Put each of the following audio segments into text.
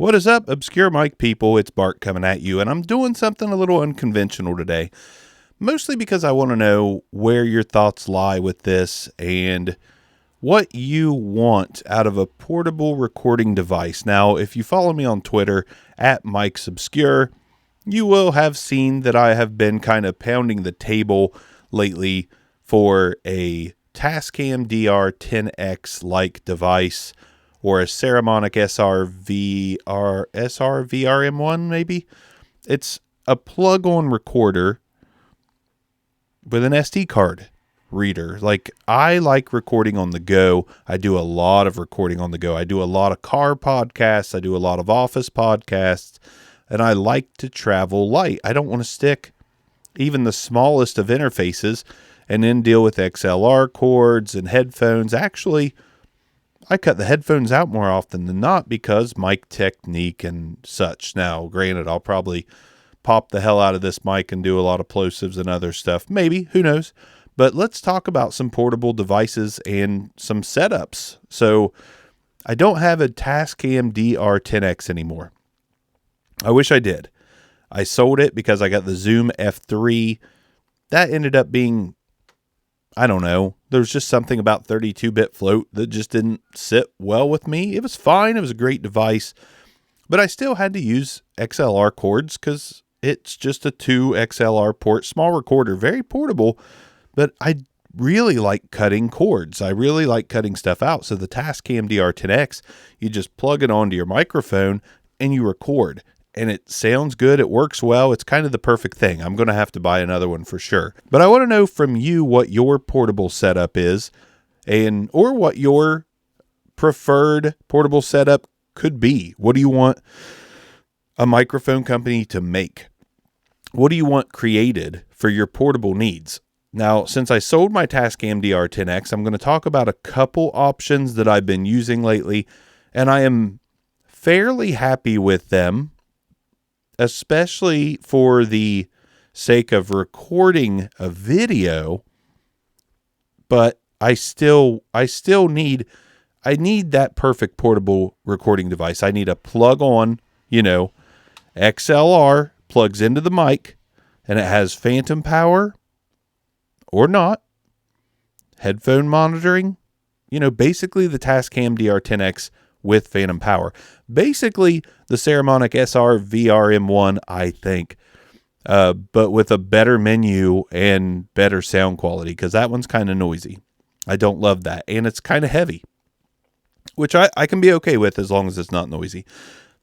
What is up, obscure mic people? It's Bart coming at you, and I'm doing something a little unconventional today. Mostly because I want to know where your thoughts lie with this and what you want out of a portable recording device. Now, if you follow me on Twitter at Mike's Obscure, you will have seen that I have been kind of pounding the table lately for a Tascam DR-10X like device, or a Saramonic SR-VRM1 maybe. It's a plug-on recorder with an SD card reader. Like, I like recording on the go. I do a lot of recording on the go. I do a lot of car podcasts. I do a lot of office podcasts. And I like to travel light. I don't want to stick even the smallest of interfaces and then deal with XLR cords and headphones. Actually, I cut the headphones out more often than not because mic technique and such. Now, granted, I'll probably pop the hell out of this mic and do a lot of plosives and other stuff. Maybe, who knows? But let's talk about some portable devices and some setups. So I don't have a Tascam DR-10X anymore. I wish I did. I sold it because I got the Zoom F3. That ended up being, I don't know, there was just something about 32-bit float that just didn't sit well with me. It was fine. It was a great device. But I still had to use XLR cords because it's just a 2 XLR port, small recorder, very portable. But I really like cutting cords. I really like cutting stuff out. So the Tascam DR-10X, you just plug it onto your microphone and you record. And it sounds good. It works well. It's kind of the perfect thing. I'm going to have to buy another one for sure. But I want to know from you what your portable setup is, or what your preferred portable setup could be. What do you want a microphone company to make? What do you want created for your portable needs? Now, since I sold my Tascam DR-10X, I'm going to talk about a couple options that I've been using lately, and I am fairly happy with them, especially for the sake of recording a video. But I need that perfect portable recording device. I need a plug-on, XLR, plugs into the mic, and it has phantom power or not, headphone monitoring, basically the Tascam DR-10X with phantom power. Basically the Saramonic SR-VRM1, I think, but with a better menu and better sound quality, because that one's kind of noisy. I don't love that. And it's kind of heavy, which I can be okay with as long as it's not noisy.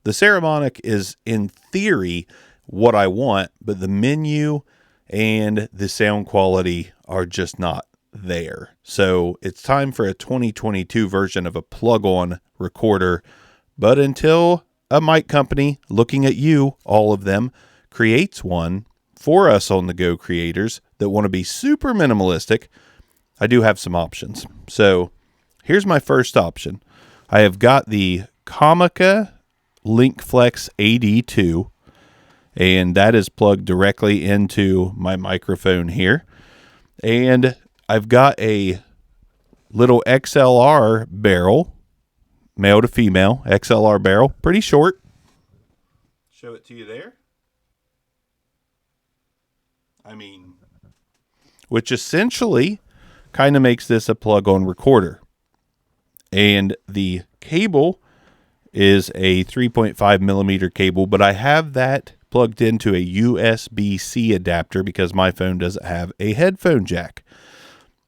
The Saramonic is, in theory, what I want, but the menu and the sound quality are just not there. So it's time for a 2022 version of a plug-on recorder. But until a mic company, looking at you, all of them, creates one for us on the go creators that want to be super minimalistic, I do have some options. So here's my first option. I have got the Comica LinkFlex AD2, and that is plugged directly into my microphone here. And I've got a little XLR barrel, male to female, XLR barrel, pretty short. Show it to you there. Which essentially kind of makes this a plug-on recorder. And the cable is a 3.5 millimeter cable, but I have that plugged into a USB-C adapter because my phone doesn't have a headphone jack.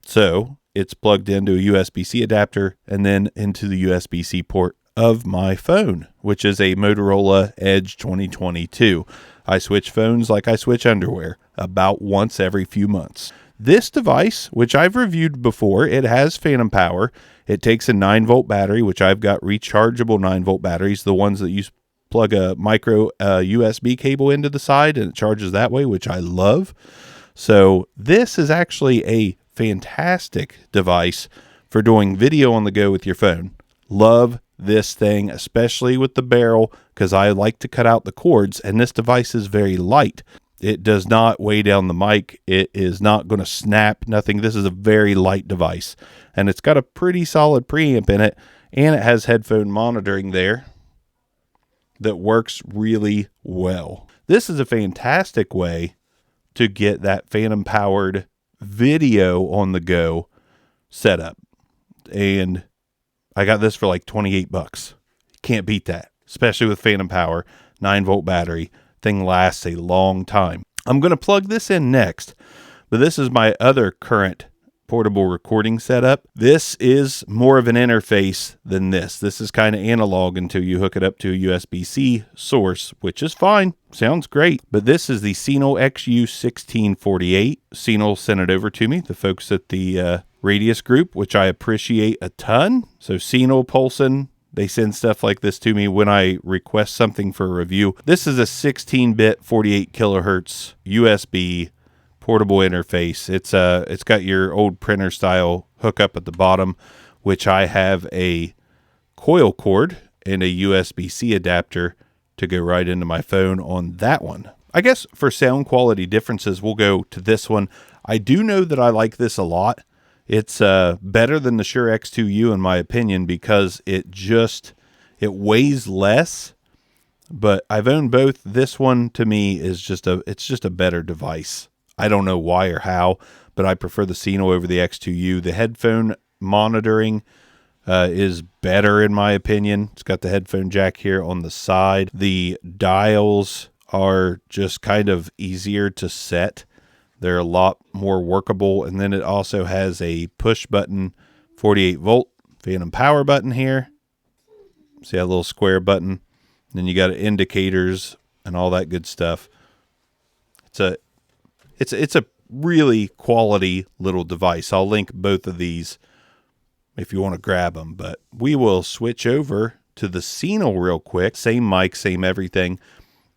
So it's plugged into a USB-C adapter and then into the USB-C port of my phone, which is a Motorola Edge 2022. I switch phones like I switch underwear, about once every few months. This device, which I've reviewed before, it has phantom power. It takes a 9-volt battery, which I've got rechargeable 9-volt batteries, the ones that you plug a micro USB cable into the side and it charges that way, which I love. So this is actually a fantastic device for doing video on the go with your phone. Love this thing, especially with the barrel, because I like to cut out the cords, and this device is very light. It does not weigh down the mic. It is not going to snap, nothing. This is a very light device, and it's got a pretty solid preamp in it, and it has headphone monitoring there. that works really well. This is a fantastic way to get that phantom powered video on the go set up. And I got this for like 28 bucks. Can't beat that, especially with phantom power, 9-volt battery. Thing lasts a long time. I'm going to plug this in next, but this is my other current portable recording setup. This is more of an interface than this. This is kind of analog until you hook it up to a USB-C source, which is fine. Sounds great. But this is the Cenal XU1648. Cenal sent it over to me, the folks at the Radius group, which I appreciate a ton. So Cenal, Polson, they send stuff like this to me when I request something for a review. This is a 16-bit 48 kilohertz USB portable interface. It's got your old printer style hookup at the bottom, which I have a coil cord and a USB-C adapter to go right into my phone on that one. I guess for sound quality differences, we'll go to this one. I do know that I like this a lot. It's better than the Shure X2U in my opinion because it weighs less. But I've owned both. This one to me is just a better device. I don't know why or how, but I prefer the Cenal over the X2U. The headphone monitoring is better in my opinion. It's got the headphone jack here on the side. The dials are just kind of easier to set. They're a lot more workable. And then it also has a push button 48 volt phantom power button here. See that little square button? Then you got indicators and all that good stuff. It's a really quality little device. I'll link both of these if you want to grab them. But we will switch over to the Cenal real quick. Same mic, same everything.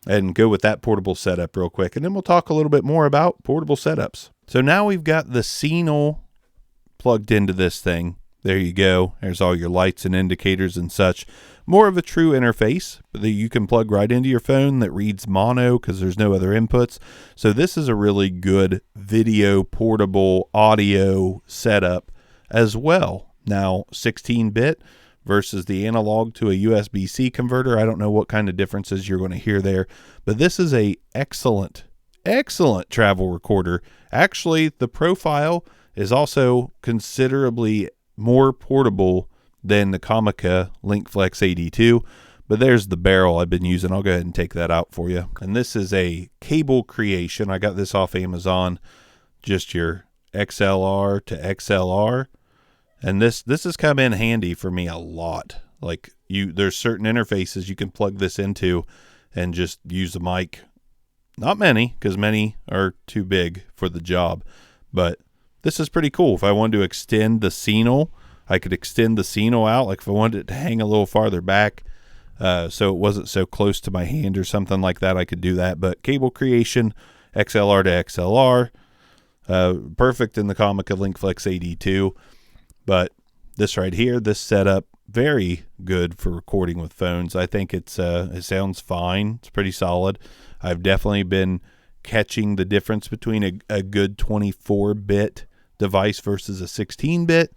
And go with that portable setup real quick. And then we'll talk a little bit more about portable setups. So now we've got the Cenal plugged into this thing. There you go. There's all your lights and indicators and such. More of a true interface that you can plug right into your phone that reads mono because there's no other inputs. So this is a really good video portable audio setup as well. Now 16-bit versus the analog to a USB-C converter. I don't know what kind of differences you're going to hear there, but this is a excellent travel recorder. Actually, the profile is also considerably more portable than the Comica LinkFlex AD2, but there's the barrel I've been using. I'll go ahead and take that out for you. And this is a cable creation. I got this off Amazon, just your XLR to XLR. And this has come in handy for me a lot. Like there's certain interfaces you can plug this into and just use the mic. Not many, because many are too big for the job, but this is pretty cool. If I wanted to extend the Cenal, I could extend the Cenal out. Like if I wanted it to hang a little farther back, so it wasn't so close to my hand or something like that, I could do that. But cable creation, XLR to XLR, perfect in the Comica LinkFlex AD2. But this right here, this setup, very good for recording with phones. I think it sounds fine. It's pretty solid. I've definitely been catching the difference between a good 24-bit device versus a 16-bit.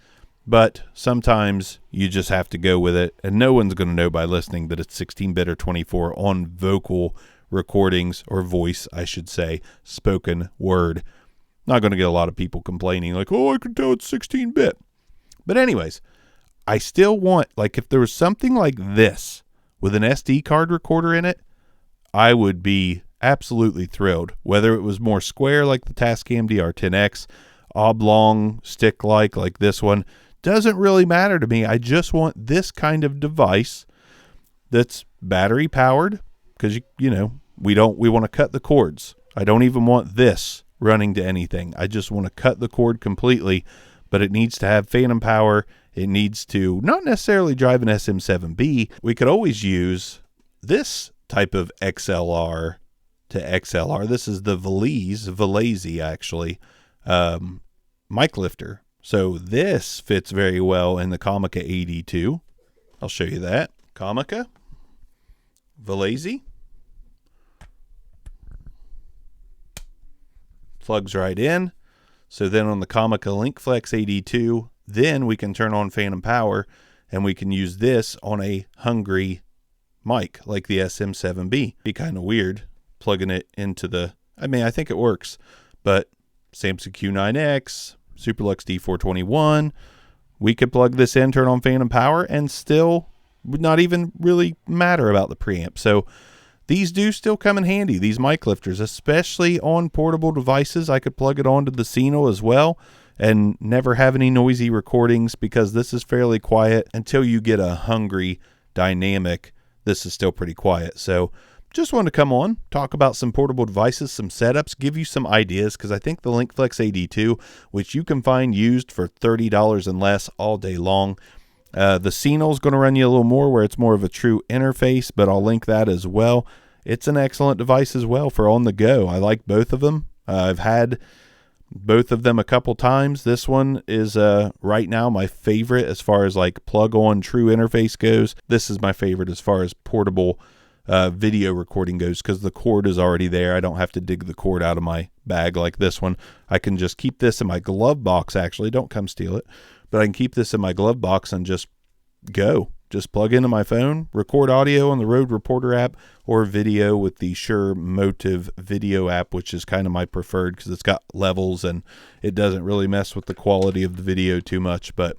But sometimes you just have to go with it. And no one's going to know by listening that it's 16-bit or 24 on vocal recordings, or voice, I should say, spoken word. Not going to get a lot of people complaining like, oh, I can tell it's 16-bit. But anyways, I still want, like if there was something like this with an SD card recorder in it, I would be absolutely thrilled. Whether it was more square like the Tascam DR-10X, oblong stick-like this one, doesn't really matter to me. I just want this kind of device that's battery powered, because we want to cut the cords. I don't even want this running to anything. I just want to cut the cord completely, but it needs to have phantom power. It needs to not necessarily drive an SM7B. We could always use this type of XLR to XLR. This is the Valese actually, mic lifter. So this fits very well in the Comica AD2. I'll show you that. Comica Valese. Plugs right in. So then on the Comica LinkFlex AD2, then we can turn on phantom power and we can use this on a hungry mic like the SM7B. Be kind of weird plugging it into the, I mean, I think it works, but Samsung Q9X, Superlux D421, we could plug this in, turn on phantom power, and still would not even really matter about the preamp. So these do still come in handy, these mic lifters, especially on portable devices. I could plug it onto the Cenal as well and never have any noisy recordings, because this is fairly quiet. Until you get a hungry dynamic, this is still pretty quiet. So just wanted to come on, talk about some portable devices, some setups, give you some ideas, because I think the LinkFlex AD2, which you can find used for $30 and less all day long. The Cenal is going to run you a little more, where it's more of a true interface, but I'll link that as well. It's an excellent device as well for on the go. I like both of them. I've had both of them a couple times. This one is right now my favorite as far as like plug-on true interface goes. This is my favorite as far as portable video recording goes, because the cord is already there. I don't have to dig the cord out of my bag like this one. I can just keep this in my glove box. Actually, don't come steal it, but I can keep this in my glove box and just go. Just plug into my phone, record audio on the Rode Reporter app, or video with the Shure Motive video app, which is kind of my preferred because it's got levels and it doesn't really mess with the quality of the video too much. But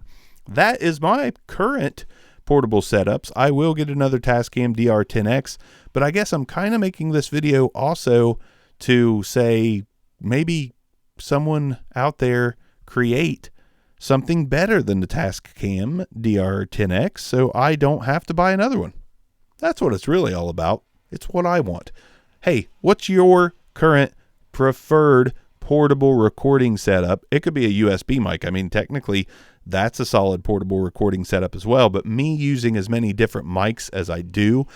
that is my current portable setups. I will get another Tascam DR-10X, but I guess I'm kind of making this video also to say maybe someone out there create something better than the Tascam DR-10X, so I don't have to buy another one. That's what it's really all about. It's what I want. Hey, what's your current preferred portable recording setup? It could be a USB mic. I mean, technically, that's a solid portable recording setup as well, but me using as many different mics as I do,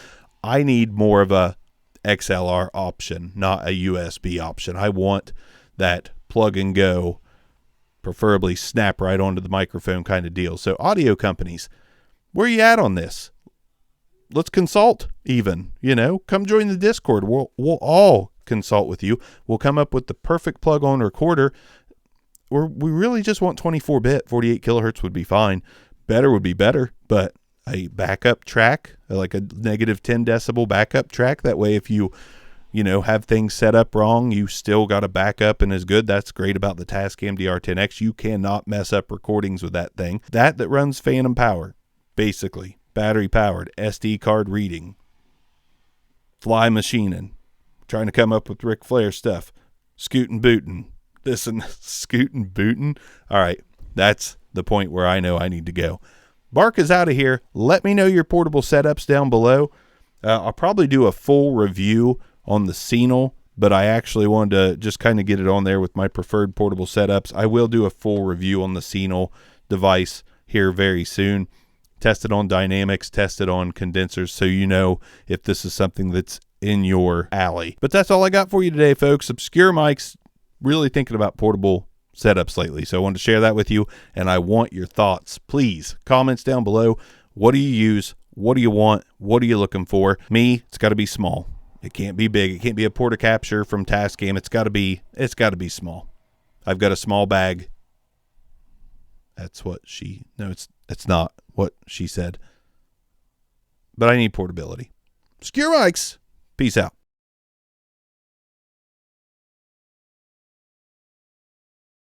I need more of a XLR option, not a USB option. I want that plug and go, preferably snap right onto the microphone kind of deal. So audio companies, where you at on this? Let's consult even, come join the Discord. We'll all consult with you. We'll come up with the perfect plug-on recorder. We really just want 24-bit, 48 kilohertz would be fine. Better would be better, but a backup track, like a negative 10 decibel backup track. That way, if you have things set up wrong, you still got a backup and is good. That's great about the Tascam DR-10X. You cannot mess up recordings with that thing. That runs phantom power, basically. Battery powered, SD card reading, fly machining, trying to come up with Ric Flair stuff, scootin' bootin', this and scootin' bootin'. All right, that's the point where I know I need to go. Bark is out of here. Let me know your portable setups down below. I'll probably do a full review on the Cenal, but I actually wanted to just kind of get it on there with my preferred portable setups. I will do a full review on the Cenal device here very soon. Test it on dynamics, test it on condensers, so you know if this is something that's in your alley. But that's all I got for you today, folks. Obscure mics, really thinking about portable setups lately. So I wanted to share that with you, and I want your thoughts. Please, comments down below. What do you use? What do you want? What are you looking for? Me, it's got to be small. It can't be big. It can't be a Portacapture from Tascam. It's got to be small. I've got a small bag. That's what it's not what she said. But I need portability. Obscure mics. Peace out.